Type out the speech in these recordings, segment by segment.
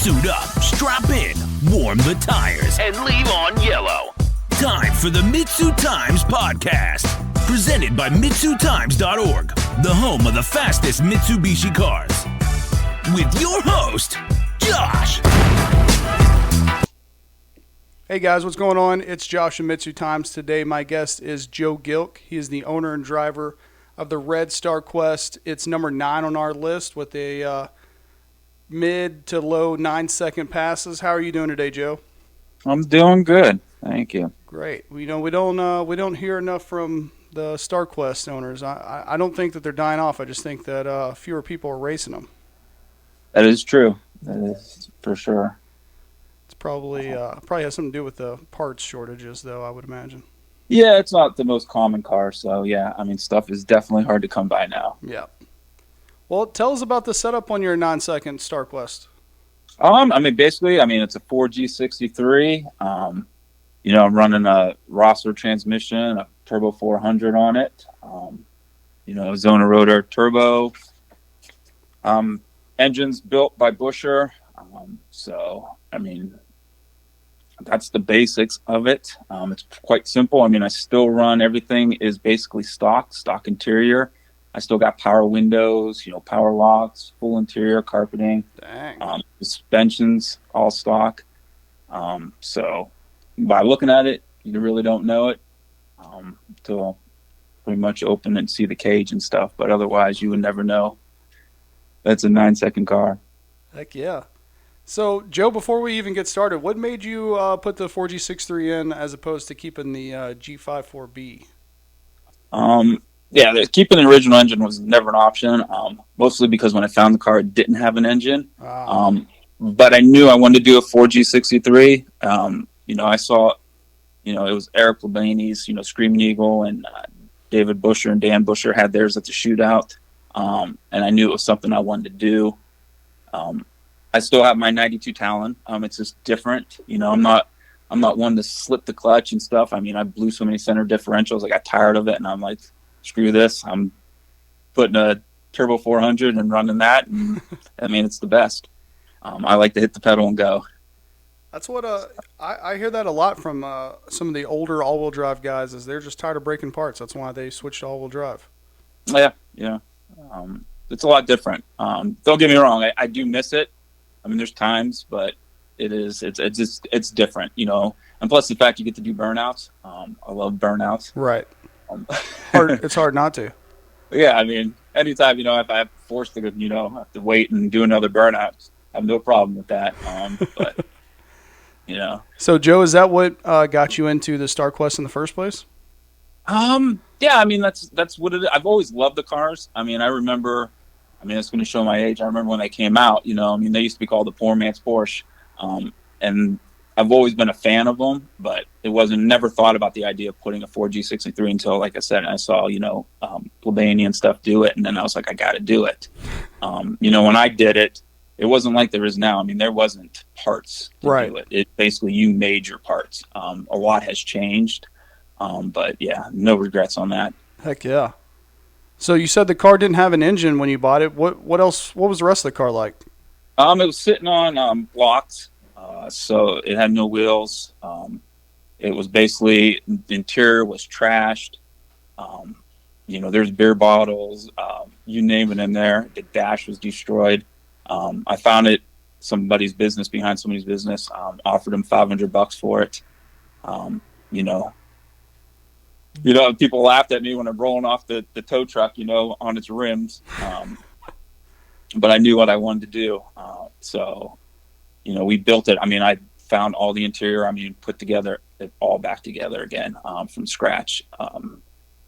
Suit up, strap in, warm the tires, and leave on yellow. Time for the MitsuTimes podcast. Presented by MitsuTimes.org, the home of the fastest Mitsubishi cars. With your host, Josh. Hey guys, what's going on? It's Josh from MitsuTimes. Today my guest is Joe Gilk. He is the owner and driver of the red Starquest. It's number 9 on our list with a mid to low 9-second passes. How are you doing today, Joe? I'm doing good. Thank you. Great. We don't hear enough from the Starquest owners. I don't think that they're dying off. I just think that fewer people are racing them. That is true. That is for sure. It's probably has something to do with the parts shortages, though, I would imagine. Yeah, it's not the most common car, so yeah, I mean, stuff is definitely hard to come by now. Yeah. Well, tell us about the setup on your 9-second Starquest. Basically, it's a 4G63. I'm running a Rosser transmission, a Turbo 400 on it. Zona rotor turbo. Engine's built by Buescher. That's the basics of it. It's quite simple. I still run, everything is basically stock interior. I still got power windows, power locks, full interior carpeting. Dang. Suspensions, all stock. So by looking at it, you really don't know it until pretty much open and see the cage and stuff. But otherwise, you would never know. That's a 9-second car. Heck yeah. So, Joe, before we even get started, what made you put the 4G63 in as opposed to keeping the G54B? Keeping the original engine was never an option, mostly because when I found the car, it didn't have an engine. But I knew I wanted to do a 4G63. I saw, it was Eric Labani's, Screaming Eagle, and David Buescher and Dan Buescher had theirs at the shootout. And I knew it was something I wanted to do. I still have my 92 Talon. It's just different. I'm not one to slip the clutch and stuff. I blew so many center differentials. I got tired of it, and I'm like, screw this. I'm putting a Turbo 400 and running that. And, it's the best. I like to hit the pedal and go. That's what I hear that a lot from some of the older all-wheel drive guys is they're just tired of breaking parts. That's why they switched to all-wheel drive. Yeah. It's a lot different. Don't get me wrong. I do miss it. There's times, but it's different, and plus the fact you get to do burnouts. I love burnouts. Right. It's hard not to. Yeah. Anytime, if I have forced to, have to wait and do another burnout, I have no problem with that. But, So Joe, is that what got you into the Starquest in the first place? Yeah, that's what it is. I've always loved the cars. I remember, it's going to show my age. I remember when they came out, they used to be called the poor man's Porsche. And I've always been a fan of them, but it never thought about the idea of putting a 4G63 until, like I said, I saw, Labani and stuff do it. And then I was like, I got to do it. When I did it, it wasn't like there is now. There wasn't parts to do it. It basically, you made your parts. A lot has changed. But yeah, no regrets on that. Heck yeah. So you said the car didn't have an engine when you bought it. What else? What was the rest of the car like? It was sitting on blocks, so it had no wheels. It was basically, the interior was trashed. There's beer bottles, you name it in there. The dash was destroyed. I found it behind somebody's business. Offered him $500 for it. People laughed at me when I'm rolling off the tow truck, on its rims. But I knew what I wanted to do. So, we built it. I found all the interior. Put together it all back together again from scratch.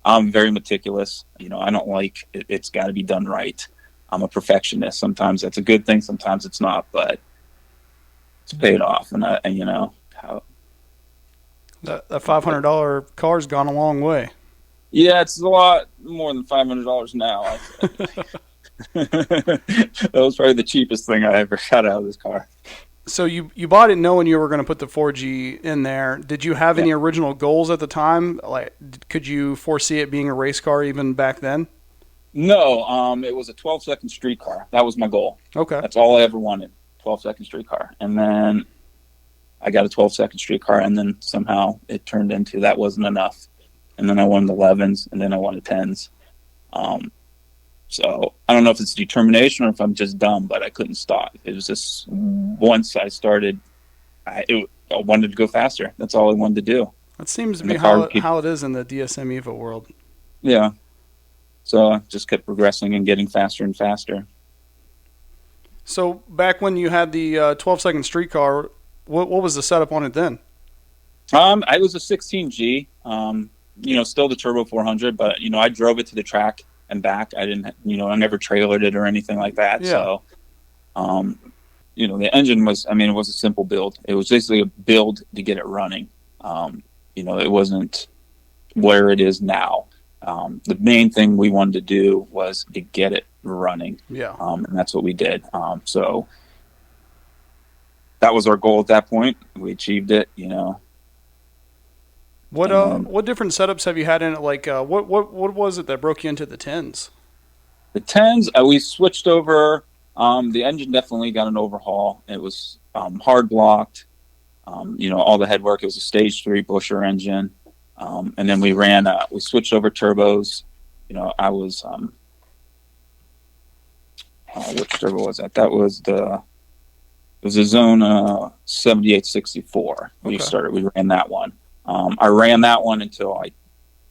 I'm very meticulous. I don't like it. It's got to be done right. I'm a perfectionist. Sometimes that's a good thing. Sometimes it's not, but it's paid off. How. That $500 car's gone a long way. Yeah, it's a lot more than $500 now. That was probably the cheapest thing I ever got out of this car. So you bought it knowing you were going to put the 4G in there. Did you have any original goals at the time? Like, could you foresee it being a race car even back then? No, it was a 12-second street car. That was my goal. Okay. That's all I ever wanted. 12-second street car. And then I got a 12-second street car, and then somehow it turned into that wasn't enough. And then I won the 11s, and then I won the 10s. So I don't know if it's determination or if I'm just dumb, but I couldn't stop. It was just once I started, I wanted to go faster. That's all I wanted to do. That seems to be how it is in the DSM Evo world. Yeah. So I just kept progressing and getting faster and faster. So back when you had the 12-second street car, what was the setup on it then? I was a 16G, still the Turbo 400, but, I drove it to the track and back. I didn't, I never trailered it or anything like that. Yeah. So, the engine was, it was a simple build. It was basically a build to get it running. It wasn't where it is now. The main thing we wanted to do was to get it running. Yeah. And that's what we did. So that was our goal at that point. We achieved it, What different setups have you had in it? Like, what was it that broke you into the 10s? The 10s, we switched over. The engine definitely got an overhaul. It was hard blocked. All the headwork. It was a stage 3 Busher engine. And then we switched over turbos. I was, which turbo was that? That was it was a Zone 7864. We ran that one. I ran that one until I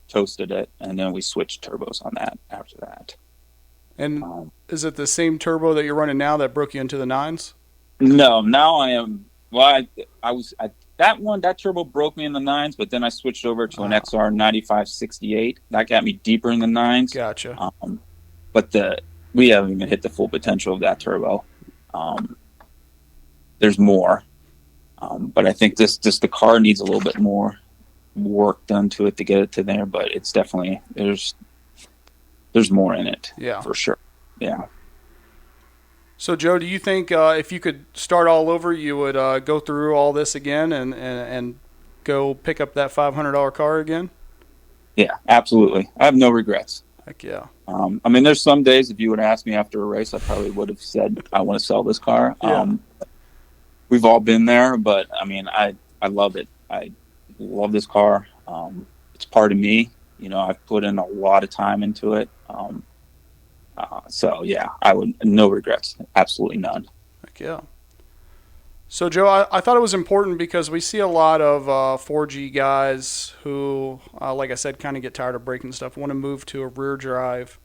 toasted it, and then we switched turbos on that after that. And is it the same turbo that you're running now that broke you into the 9s? No, now I am. Well, that turbo broke me in the 9s, but then I switched over to an XR 9568. That got me deeper in the 9s. Gotcha. But we haven't even hit the full potential of that turbo. There's more. But I think the car needs a little bit more work done to it to get it to there, but it's definitely, there's more in it. Yeah. For sure. Yeah. So, Joe, do you think if you could start all over, you would go through all this again and go pick up that $500 car again? Yeah, absolutely. I have no regrets. Heck yeah. There's some days if you would ask me after a race, I probably would have said, I want to sell this car. Yeah. We've all been there, but I love it. I love this car. It's part of me. I've put in a lot of time into it. So yeah, no regrets. Absolutely none. Heck yeah. So Joe, I thought it was important because we see a lot of 4G guys who, like I said, kind of get tired of braking stuff, want to move to a rear drive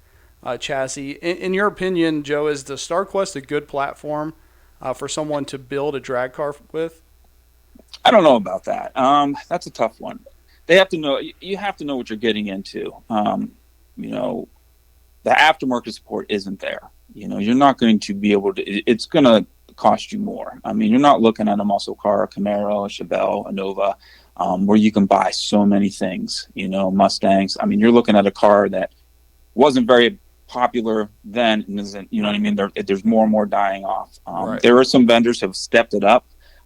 chassis. In your opinion, Joe, is the Starquest a good platform for someone to build a drag car with? I don't know about that. That's a tough one. They have to know. You have to know what you're getting into. The aftermarket support isn't there. You're not going to be able to. It's going to cost you more. You're not looking at a muscle car, a Camaro, a Chevelle, a Nova, where you can buy so many things. Mustangs. You're looking at a car that wasn't very popular then, and isn't. You know what I mean? There's more and more dying off. Right. There are some vendors who have stepped it up.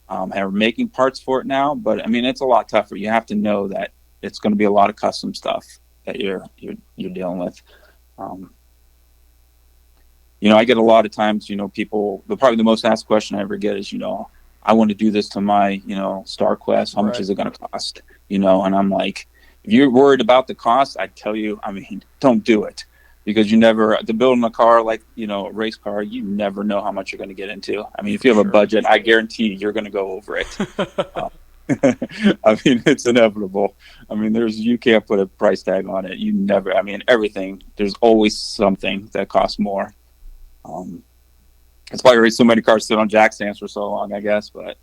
Are making parts for it now, but it's a lot tougher. You have to know that it's going to be a lot of custom stuff that you're dealing with. I get a lot of times, people. Probably the most asked question I ever get is, I want to do this to my, Starquest. How much is it going to cost? And I'm like, if you're worried about the cost, I tell you, don't do it. Because to build a car like, a race car, you never know how much you're going to get into. If you have a budget, I guarantee you're going to go over it. It's inevitable. You can't put a price tag on it. You never, everything, there's always something that costs more. That's why so many cars sit on jack stands for so long, I guess, but.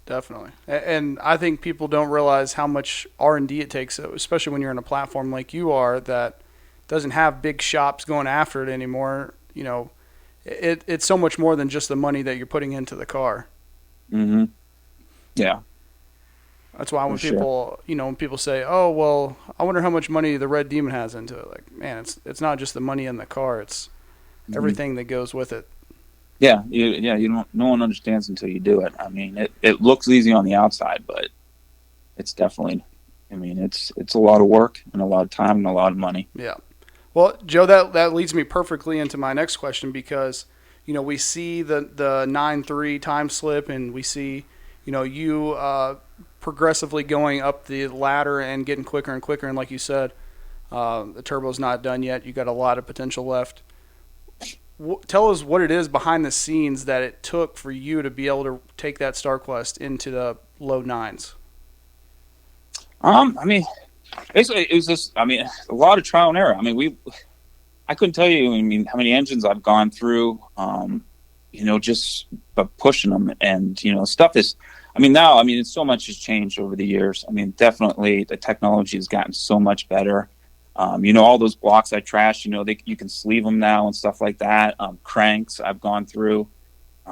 Definitely. And I think people don't realize how much R&D it takes, especially when you're in a platform like you are that doesn't have big shops going after it anymore. It's so much more than just the money that you're putting into the car. Mm-hmm. Yeah. That's why when people say, "Oh, well, I wonder how much money the Red Demon has into it," like, man, it's not just the money in the car; it's everything that goes with it. Yeah, no one understands until you do it. It looks easy on the outside, but it's definitely, it's a lot of work and a lot of time and a lot of money. Yeah. Well, Joe, that leads me perfectly into my next question because we see the 9.3 time slip, and we see, you progressively going up the ladder and getting quicker and quicker. And like you said, the turbo's not done yet. You got a lot of potential left. Tell us what it is behind the scenes that it took for you to be able to take that Starquest into the low nines. I mean, basically it was just, a lot of trial and error. I couldn't tell you, how many engines I've gone through, just by pushing them, and, stuff is, now, it's so much has changed over the years. Definitely the technology has gotten so much better. All those blocks I trashed, you can sleeve them now and stuff like that. Cranks I've gone through. A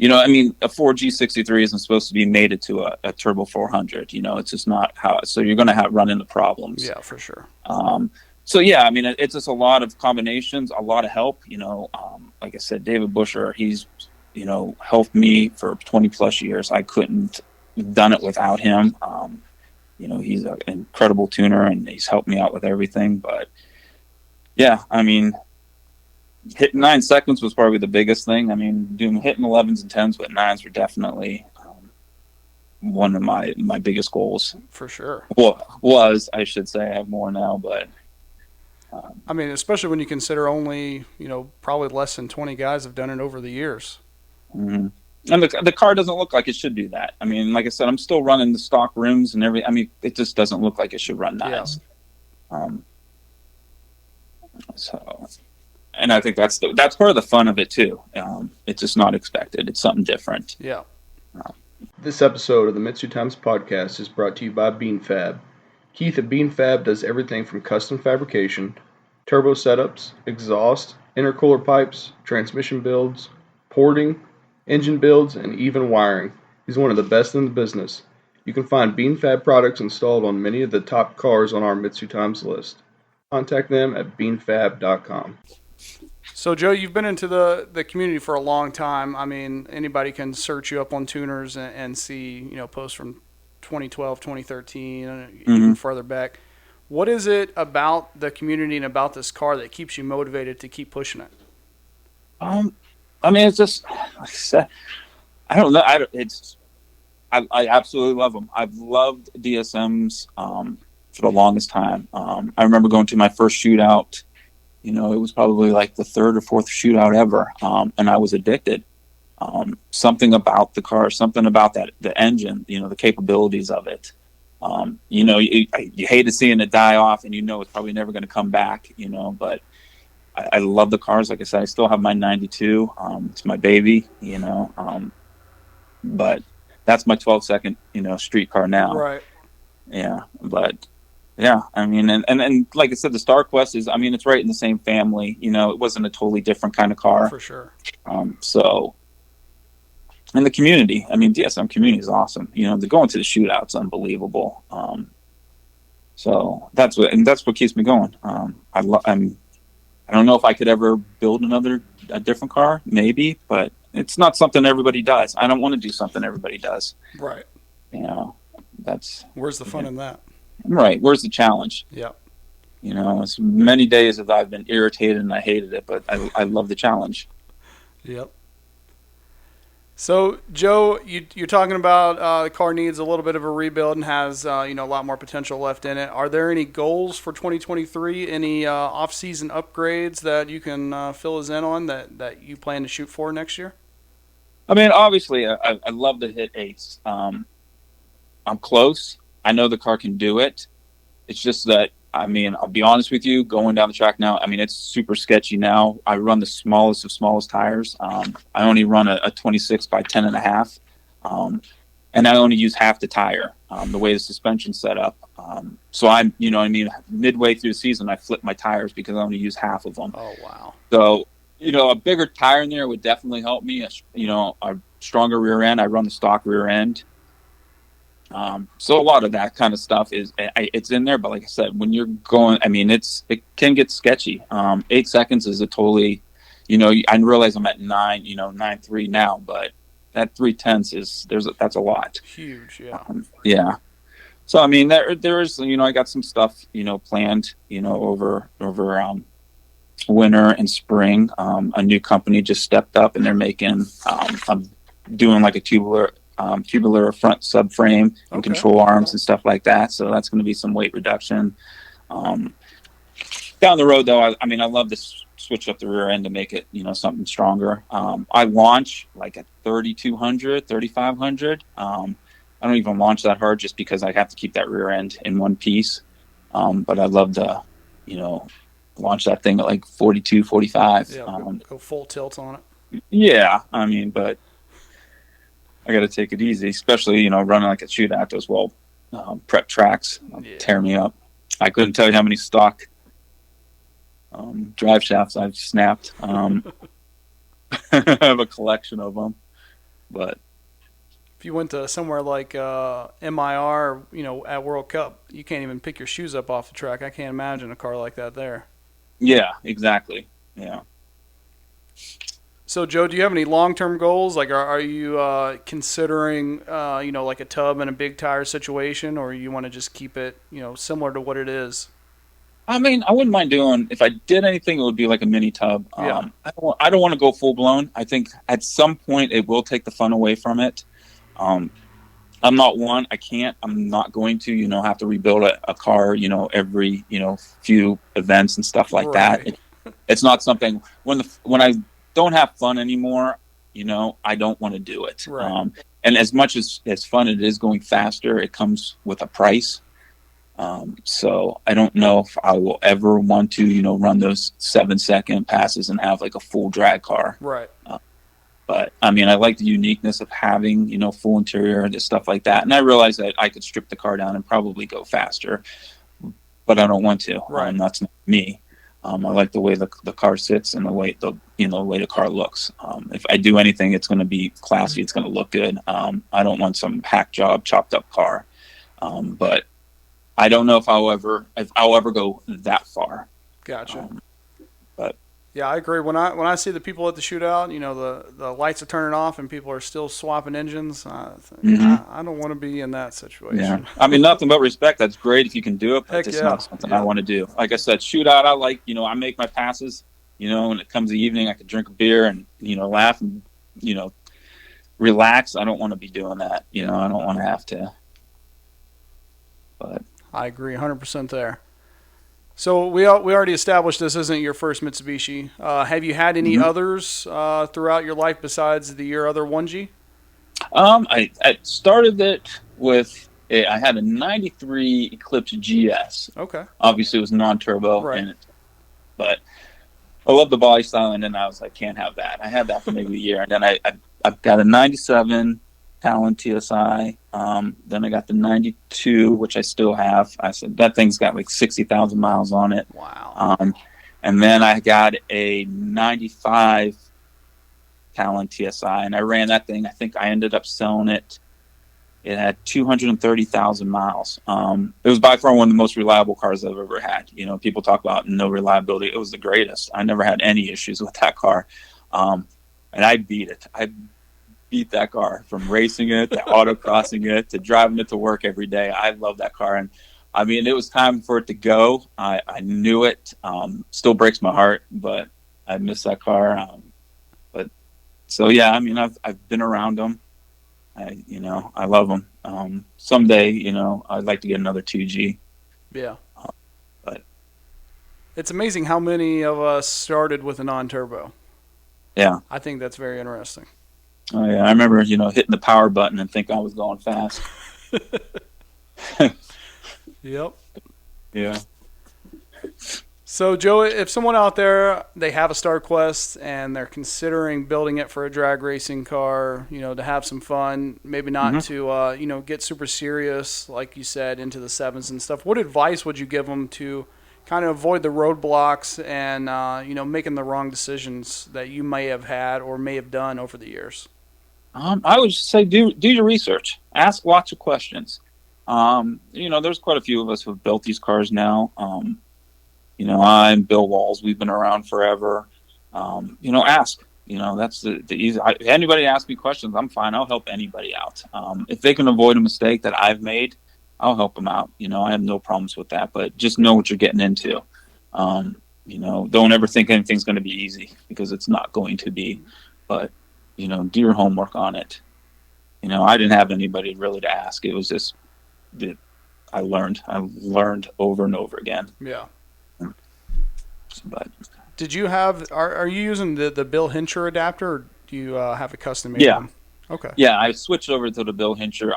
4G63 isn't supposed to be mated to a Turbo 400. It's just not how. So you're going to run into problems. Yeah, for sure. It's just a lot of combinations, a lot of help. Like I said, David Busher, he's helped me for 20 plus years. I couldn't have done it without him. He's an incredible tuner, and he's helped me out with everything. But yeah, hitting 9 seconds was probably the biggest thing. Hitting 11s and 10s with 9s were definitely one of my biggest goals. For sure. Well, I should say. I have more now, but especially when you consider only, probably less than 20 guys have done it over the years. Mm-hmm. And the car doesn't look like it should do that. Like I said, I'm still running the stock rims and everything. It just doesn't look like it should run nice. Yeah. And I think that's part of the fun of it too. It's just not expected. It's something different. Yeah. This episode of the MitsuTimes podcast is brought to you by BeanFab. Keith at BeanFab does everything from custom fabrication, turbo setups, exhaust, intercooler pipes, transmission builds, porting, engine builds, and even wiring. He's one of the best in the business. You can find BeanFab products installed on many of the top cars on our MitsuTimes list. Contact them at beanfab.com. So, Joe, you've been into the community for a long time. Anybody can search you up on tuners and see, posts from 2012, 2013, even further back. What is it about the community and about this car that keeps you motivated to keep pushing it? It's just, like I said, I don't know. I absolutely love them. I've loved DSMs for the longest time. I remember going to my first shootout. It was probably like the third or fourth shootout ever, and I was addicted. Something about the car, something about the engine, the capabilities of it. You hate seeing it die off, and it's probably never going to come back. But I love the cars. Like I said, I still have my 92. It's my baby, but that's my 12-second, street car now. Right. Yeah. But yeah, and like I said, the Starquest is, it's right in the same family. It wasn't a totally different kind of car. For sure. And the community, DSM community is awesome. The going to the shootout's unbelievable. So that's what keeps me going. I don't know if I could ever build a different car, maybe, but it's not something everybody does. I don't want to do something everybody does. Right. Where's the fun in that? Right. Where's the challenge? Yeah. It's many days that I've been irritated and I hated it, but I love the challenge. Yep. So, Joe, you're talking about the car needs a little bit of a rebuild and has a lot more potential left in it. Are there any goals for 2023? Any off-season upgrades that you can fill us in on that you plan to shoot for next year? Obviously, I love to hit eights. I'm close. I know the car can do it. It's just that, I'll be honest with you, going down the track now, it's super sketchy now. I run the smallest of smallest tires. I only run a 26 by 10.5. And I only use half the tire, the way the suspension's set up. So I'm, midway through the season, I flip my tires because I only use half of them. Oh, wow. So, a bigger tire in there would definitely help me. A stronger rear end. I run the stock rear end. So a lot of that kind of stuff it's in there, but like I said, when you're going, it can get sketchy. 8 seconds is a totally, I realize I'm at 9.3 now, but that 3/10 that's a lot. Huge. Yeah. Yeah. So, there is, I got some stuff, planned, over winter and spring. A new company just stepped up and they're making, I'm doing like a tubular front subframe and control arms and stuff like that. So that's going to be some weight reduction. Down the road, though, I love to switch up the rear end to make it, something stronger. I launch like at 3,200, 3,500. I don't even launch that hard just because I have to keep that rear end in one piece. But I'd love to, launch that thing at like 42, 45. Yeah, go full tilt on it. Yeah, but I got to take it easy, especially, running like a shootout. Those prep tracks tear me up. I couldn't tell you how many stock drive shafts I've snapped. I have a collection of them, but if you went to somewhere like MIR, at World Cup, you can't even pick your shoes up off the track. I can't imagine a car like that there. Yeah, exactly. Yeah. So, Joe, do you have any long-term goals? Like, are you considering, like a tub and a big tire situation, or you want to just keep it, similar to what it is? I wouldn't mind doing, if I did anything, it would be like a mini tub. Yeah. I don't want to go full blown. I think at some point it will take the fun away from it. I'm not going to, have to rebuild a car, every, few events and stuff like that. It's not something when I don't have fun anymore, I don't want to do it. Right. And as much as fun it is going faster, it comes with a price. So I don't know if I will ever want to, run those 7-second passes and have like a full drag car. Right. But I like the uniqueness of having, full interior and stuff like that. And I realize that I could strip the car down and probably go faster, but I don't want to. Right. That's not me. I like the way the car sits and the way the way the car looks. If I do anything, it's going to be classy. It's going to look good. I don't want some hack job, chopped up car. But I don't know if I'll ever go that far. Gotcha. But yeah, I agree. When I see the people at the shootout, the lights are turning off and people are still swapping engines. I don't want to be in that situation. Yeah. Nothing but respect. That's great if you can do it, but it's not something I want to do. Like I said, shootout, I like, I make my passes, when it comes the evening, I could drink a beer and, laugh and, relax. I don't want to be doing that. I don't want to have to. But I agree 100% there. So we already established this isn't your first Mitsubishi. Have you had any others throughout your life besides your other 1G? I started it with I had a 93 Eclipse GS. Okay. Obviously, it was non-turbo. Right. But I love the body style, and then I was like, can't have that. I had that for maybe a year. And then I've got a 97 Talon TSI. Then I got the 92, which I still have. I said that thing's got like 60,000 miles on it. Wow. And then I got a 95 Talon TSI, and I ran that thing. I think I ended up selling it. It had 230,000 miles. It was by far one of the most reliable cars I've ever had. People talk about no reliability. It was the greatest. I never had any issues with that car. And I beat it. I beat that car from racing it to autocrossing it to driving it to work every day. I love that car. And it was time for it to go. I knew it. Still breaks my heart, but I miss that car. But so, yeah, I've been around them. I love them. Someday, I'd like to get another 2G. Yeah. But it's amazing how many of us started with a non-turbo. Yeah. I think that's very interesting. Oh, yeah. I remember, hitting the power button and think I was going fast. Yep. Yeah. So, Joe, if someone out there, they have a Starquest and they're considering building it for a drag racing car, to have some fun, maybe not to, get super serious, like you said, into the sevens and stuff, what advice would you give them to kind of avoid the roadblocks and, making the wrong decisions that you may have had or may have done over the years? I would just say do your research. Ask lots of questions. There's quite a few of us who have built these cars now. I and Bill Walls, we've been around forever. Ask. That's the easy. If anybody asks me questions, I'm fine. I'll help anybody out. If they can avoid a mistake that I've made, I'll help them out. I have no problems with that. But just know what you're getting into. don't ever think anything's going to be easy, because it's not going to be. But, do your homework on it. I didn't have anybody really to ask. It was just that I learned over and over again. Yeah. But did you have? Are you using the Bill Hincher adapter, or do you have a custom made Yeah. one? Okay. Yeah, I switched over to the Bill Hincher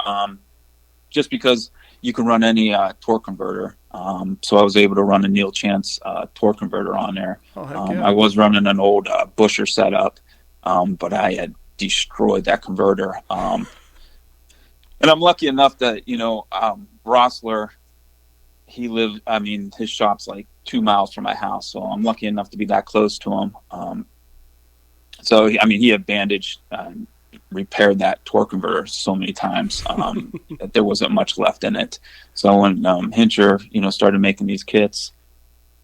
just because you can run any torque converter. So I was able to run a Neil Chance torque converter on there. Oh, heck yeah. I was running an old Busher setup, but I had destroyed that converter. And I'm lucky enough that, Rossler, his shop's like 2 miles from my house, so I'm lucky enough to be that close to him. So, he had bandaged, repaired that torque converter so many times that there wasn't much left in it. So when Hincher, started making these kits,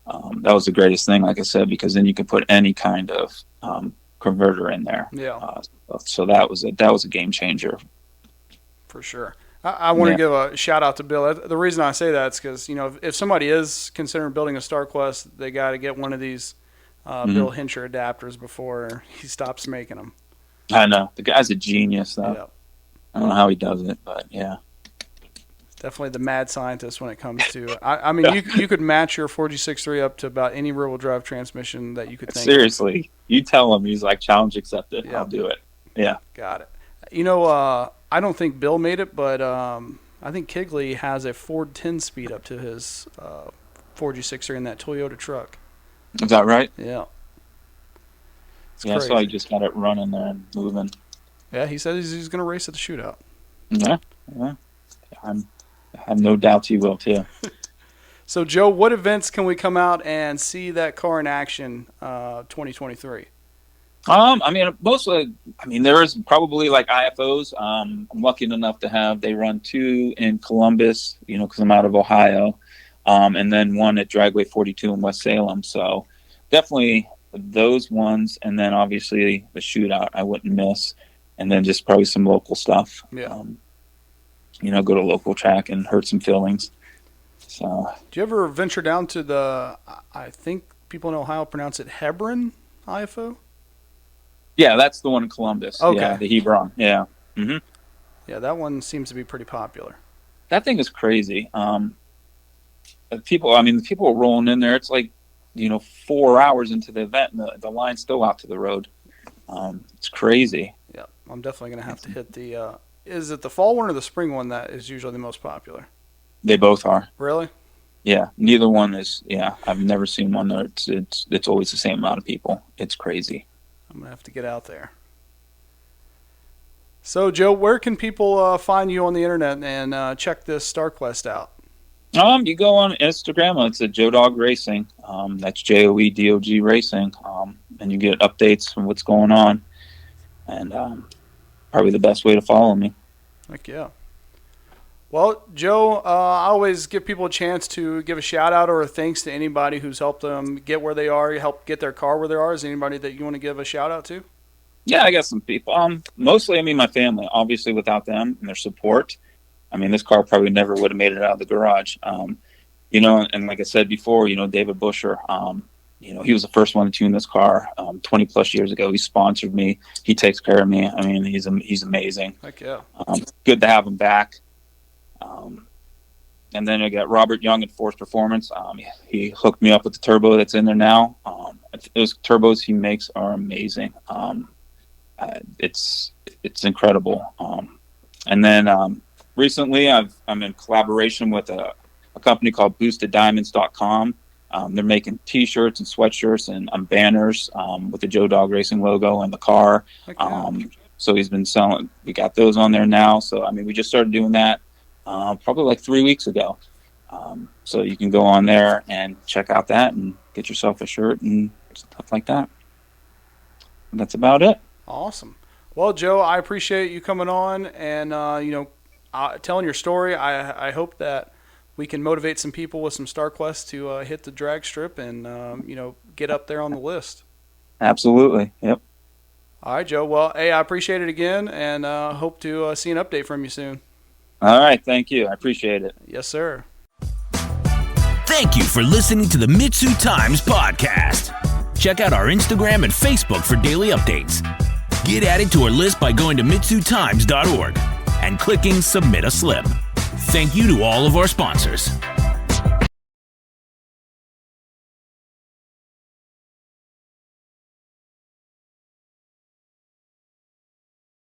that was the greatest thing, like I said, because then you can put any kind of converter in there. Yeah. So that was a game changer. For sure. I want to give a shout out to Bill. The reason I say that is because, if somebody is considering building a Starquest, they got to get one of these Bill Hincher adapters before he stops making them. I know. The guy's a genius, though. Yep. I don't know how he does it, but yeah. Definitely the mad scientist when it comes to you could match your 4G63 up to about any rear-wheel drive transmission that you could think Seriously. of. You tell him, he's like, challenge accepted. Yep. I'll do it. Yeah. Got it. I don't think Bill made it, but I think Kigley has a Ford 10-speed up to his 4G63 in that Toyota truck. Is that right? Yeah. It's crazy. So I just got it running there and moving. Yeah, he said he's going to race at the shootout. Yeah. I have no doubts he will, too. So, Joe, what events can we come out and see that car in action 2023? Mostly, there is probably like IFOs. I'm lucky enough to have, they run 2 in Columbus, because I'm out of Ohio, and then 1 at Dragway 42 in West Salem. So definitely those ones. And then obviously the shootout I wouldn't miss. And then just probably some local stuff. Yeah. Go to local track and hurt some feelings. So. Do you ever venture down to the, I think people in Ohio pronounce it Hebron IFO? Yeah, that's the one in Columbus. Okay. Yeah, the Hebron. Yeah. Mm-hmm. Yeah, that one seems to be pretty popular. That thing is crazy. People are rolling in there. It's like, 4 hours into the event, and the line's still out to the road. It's crazy. Yeah, I'm definitely going to have to hit the. Is it the fall one or the spring one that is usually the most popular? They both are. Really? Yeah, neither one is. Yeah, I've never seen one that it's always the same amount of people. It's crazy. I'm going to have to get out there. So, Joe, where can people find you on the internet and check this Starquest out? You go on Instagram. It's a Joe Dog Racing. That's JOEDOG Racing. And you get updates from what's going on. And probably the best way to follow me. Heck yeah. Well, Joe, I always give people a chance to give a shout out or a thanks to anybody who's helped them get where they are, help get their car where they are. Is there anybody that you want to give a shout out to? Yeah, I got some people. Mostly, my family. Obviously, without them and their support, this car probably never would have made it out of the garage. And like I said before, David Busher, he was the first one to tune this car 20 plus years ago. He sponsored me. He takes care of me. He's amazing. Heck yeah. Good to have him back. And then I got Robert Young at Force Performance. He hooked me up with the turbo that's in there now. Those turbos he makes are amazing. It's incredible. And then recently I'm in collaboration with a company called BoostedDiamonds.com. They're making T-shirts and sweatshirts and banners with the Joe Dog Racing logo and the car. Okay. So he's been selling. We got those on there now. So we just started doing that probably like 3 weeks ago. So you can go on there and check out that and get yourself a shirt and stuff like that. And that's about it. Awesome. Well, Joe, I appreciate you coming on and telling your story. I hope that we can motivate some people with some Starquest to hit the drag strip and get up there on the list. Absolutely. Yep. All right, Joe. Well, hey, I appreciate it again, and hope to see an update from you soon. All right. Thank you. I appreciate it. Yes, sir. Thank you for listening to the MitsuTimes podcast. Check out our Instagram and Facebook for daily updates. Get added to our list by going to MitsuTimes.org and clicking Submit a Slip. Thank you to all of our sponsors.